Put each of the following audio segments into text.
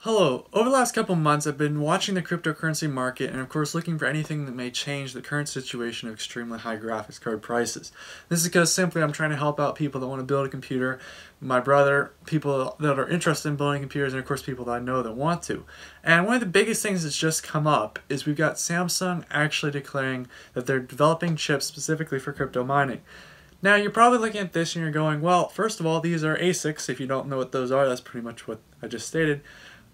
Hello. Over the last couple months, I've been watching the cryptocurrency market and, of course, looking for anything that may change the current situation of extremely high graphics card prices. This is because simply I'm trying to help out people that want to build a computer, my brother, people that are interested in building computers, and, of course, people that I know that want to. And one of the biggest things that's just come up is we've got Samsung actually declaring that they're developing chips specifically for crypto mining. Now, you're probably looking at this and you're going, well, first of all, these are ASICs. If you don't know what those are, that's pretty much what I just stated.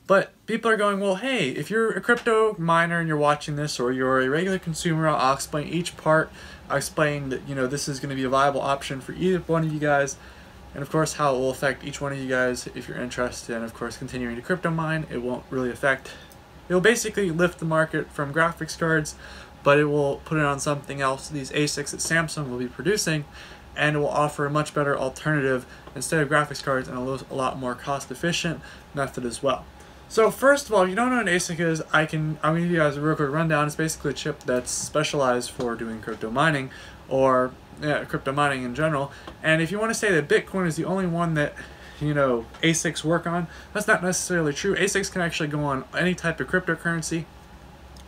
But people are going, well, hey, if you're a crypto miner and you're watching this, or you're a regular consumer, I'll explain each part. I'll explain that, this is going to be a viable option for either one of you guys, and of course how it will affect each one of you guys if you're interested in, of course, continuing to crypto mine. It won't really affect, it will basically lift the market from graphics cards, but it will put it on something else, these ASICs that Samsung will be producing, and it will offer a much better alternative instead of graphics cards, and a lot more cost efficient method as well. So first of all, if you don't know what an ASIC is, I'm going to give you guys a real quick rundown. It's basically a chip that's specialized for doing crypto mining, or crypto mining in general. And if you want to say that Bitcoin is the only one that ASICs work on, that's not necessarily true. ASICs can actually go on any type of cryptocurrency.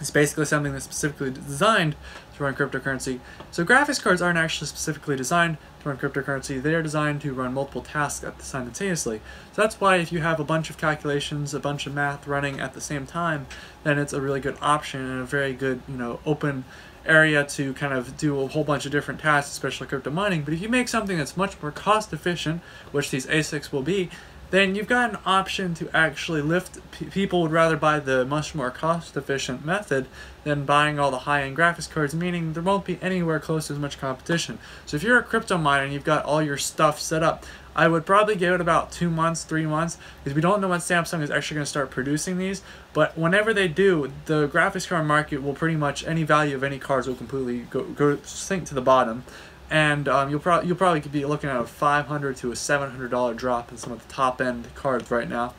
It's basically something that's specifically designed to run cryptocurrency. So graphics cards aren't actually specifically designed to run cryptocurrency. They are designed to run multiple tasks simultaneously. So that's why if you have a bunch of calculations, a bunch of math running at the same time, then it's a really good option and a very good, open area to kind of do a whole bunch of different tasks, especially crypto mining. But if you make something that's much more cost efficient, which these ASICs will be, then you've got an option to actually lift. People would rather buy the much more cost-efficient method than buying all the high-end graphics cards, meaning there won't be anywhere close to as much competition. So if you're a crypto miner and you've got all your stuff set up, I would probably give it about 2 months, 3 months, because we don't know when Samsung is actually going to start producing these. But whenever they do, the graphics card market will pretty much, any value of any cards will completely go sink to the bottom. And you'll probably be looking at a $500 to a $700 drop in some of the top end cards right now,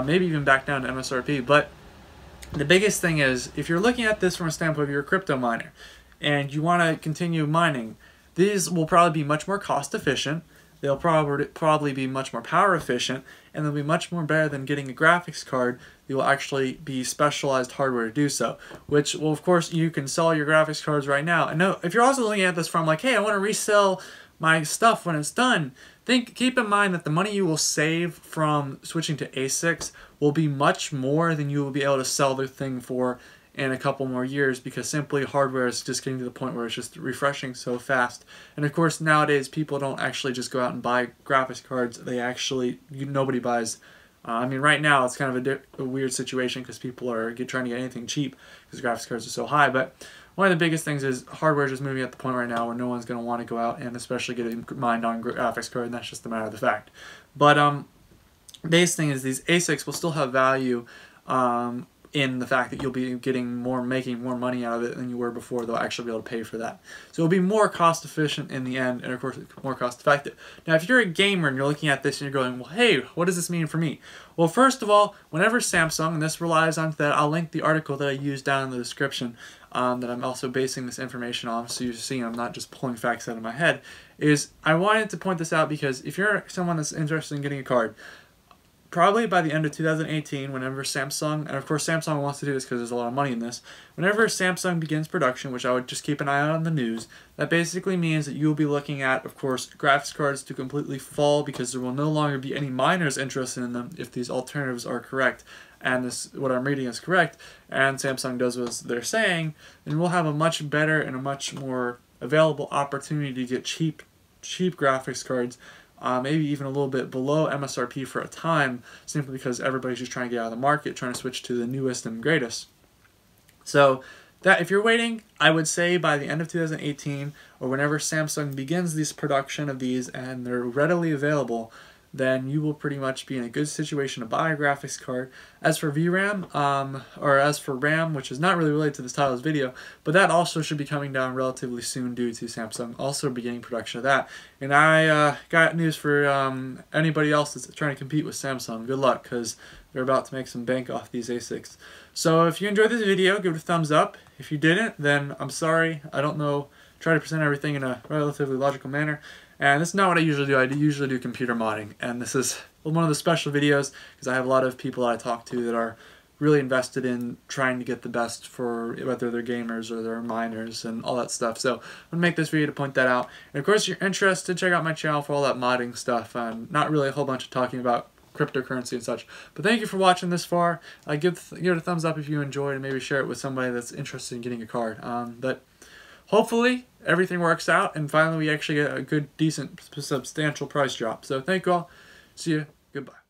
maybe even back down to MSRP. But the biggest thing is, if you're looking at this from a standpoint of you're a crypto miner and you want to continue mining, these will probably be much more cost efficient. They'll probably be much more power efficient, and they'll be much more better than getting a graphics card. They will actually be specialized hardware to do so, which, well, of course, you can sell your graphics cards right now. And no, if you're also looking at this from like, hey, I want to resell my stuff when it's done, keep in mind that the money you will save from switching to ASICs will be much more than you will be able to sell the thing for in a couple more years, because simply hardware is just getting to the point where it's just refreshing so fast. And of course, nowadays people don't actually just go out and buy graphics cards. They actually, nobody buys. I mean, right now it's kind of a weird situation because people are trying to get anything cheap because graphics cards are so high. But one of the biggest things is hardware is just moving at the point right now where no one's going to want to go out and especially get a mined on graphics card, and that's just a matter of the fact. But base thing is these ASICs will still have value in the fact that you'll be making more money out of it than you were before. They'll actually be able to pay for that. So it'll be more cost efficient in the end, and of course more cost effective. Now if you're a gamer and you're looking at this and you're going, well, hey, what does this mean for me? Well, first of all, whenever Samsung, and this relies on that, I'll link the article that I used down in the description that I'm also basing this information on, so you're seeing I'm not just pulling facts out of my head, is I wanted to point this out because if you're someone that's interested in getting a card, probably by the end of 2018, whenever Samsung, and of course Samsung wants to do this because there's a lot of money in this, whenever Samsung begins production, which I would just keep an eye out on the news, that basically means that you'll be looking at, of course, graphics cards to completely fall because there will no longer be any miners interested in them if these alternatives are correct. And this, what I'm reading is correct, and Samsung does what they're saying, then we'll have a much better and a much more available opportunity to get cheap graphics cards, maybe even a little bit below MSRP for a time, simply because everybody's just trying to get out of the market, trying to switch to the newest and greatest. So that if you're waiting, I would say by the end of 2018, or whenever Samsung begins this production of these and they're readily available, then you will pretty much be in a good situation to buy a graphics card. As for VRAM, or as for RAM, which is not really related to this title of this video, but that also should be coming down relatively soon due to Samsung also beginning production of that. And I got news for anybody else that's trying to compete with Samsung. Good luck, because they're about to make some bank off these ASICs. So if you enjoyed this video, give it a thumbs up. If you didn't, then I'm sorry. I don't know. Try to present everything in a relatively logical manner. And this is not what I usually do. I usually do computer modding, and this is one of the special videos because I have a lot of people that I talk to that are really invested in trying to get the best for whether they're gamers or they're miners and all that stuff. So I'm going to make this video to point that out. And of course, if you're interested, check out my channel for all that modding stuff. Not really a whole bunch of talking about cryptocurrency and such. But thank you for watching this far. Give it a thumbs up if you enjoyed, and maybe share it with somebody that's interested in getting a card. But hopefully everything works out, and finally we actually get a good, decent, substantial price drop. So thank you all. See you. Goodbye.